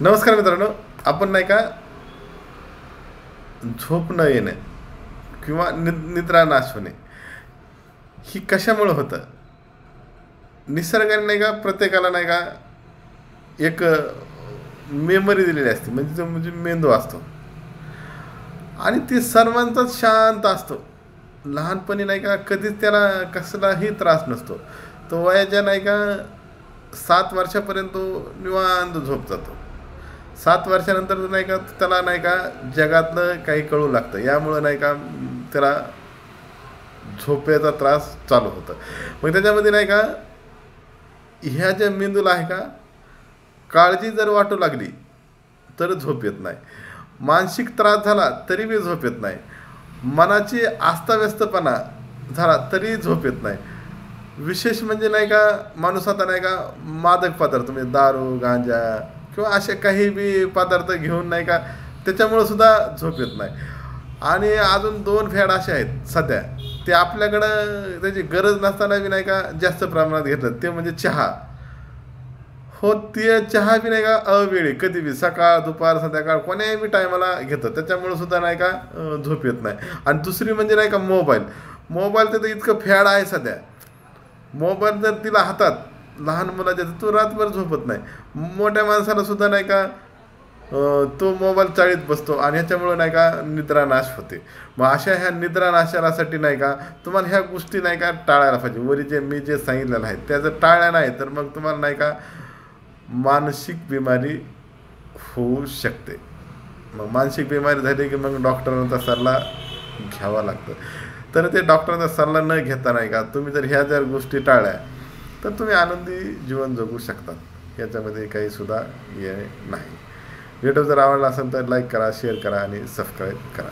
नमस्कार मित्रांनो. आपण नाही का झोप न येणे किंवा निद्रा नाश होणे ही कशामुळे होतं? निसर्गाने नाही का प्रत्येकाला नाही का एक मेमरी दिलेली असते, म्हणजे तो म्हणजे मेंदू असतो आणि ती सर्वांचाच शांत असतो. लहानपणी नाही का कधीच त्याला कसलाही त्रास नसतो. तो वयाच्या नाही का 7 वर्षापर्यंत तो निवांत झोप जातो. 7 वर्षानंतर नाही का त्याला नाही का जगातलं काही कळू लागतं. यामुळं नाही का त्याला झोपेचा त्रास चालू होतं. मग त्याच्यामध्ये नाही का ह्या ज्या मेंदूला आहे का काळजी जर वाटू लागली तर झोप येत नाही. मानसिक त्रास झाला तरी बी झोप येत नाही. मनाची अस्ताव्यस्तपणा झाला तरी झोप येत नाही. विशेष म्हणजे नाही का माणूस आता नाही का मादक पदार्थ म्हणजे दारू गांजा किंवा असे काही बी पदार्थ घेऊन नाही का त्याच्यामुळं सुद्धा झोप येत नाही. आणि अजून 2 फॅड असे आहेत सध्या, ते आपल्याकडं त्याची गरज नसताना बी नाही का जास्त प्रमाणात घेतलं, ते म्हणजे चहा. हो, ते चहा बी नाही का अवेळी कधी बी सकाळ दुपार संध्याकाळ कोण्याही बी टायमाला घेतं, त्याच्यामुळं सुद्धा नाही का झोप येत नाही. आणि दुसरी म्हणजे नाही का मोबाईल तर इतकं फॅड आहे सध्या. मोबाईल जर तिला हातात लहान मुलाच्या तो रातभर झोपत नाही. मोठ्या माणसाला सुद्धा नाही का तो मोबाईल चाळीत बसतो आणि ह्याच्यामुळं नाही का निद्रानाश होते. मग अशा ह्या निद्रानाशासाठी नाही का तुम्हाला ह्या गोष्टी नाही का टाळायला पाहिजे. वरी मी जे सांगितलेलं आहे त्या जर टाळल्या नाही तर मग तुम्हाला नाही का मानसिक बिमारी होऊ शकते. मग मानसिक बिमारी झाली की मग डॉक्टरांचा सल्ला घ्यावा लागतो. तर ते डॉक्टरांचा सल्ला न घेता नाही का तुम्ही जर ह्या जर गोष्टी टाळल्या तर तुम्ही आनंदी जीवन जगू शकता. याच्यामध्ये काही सुद्धा हे नाही. व्हिडिओ जर आवडला असेल तर लाईक करा, शेअर करा आणि सबस्क्राईब करा.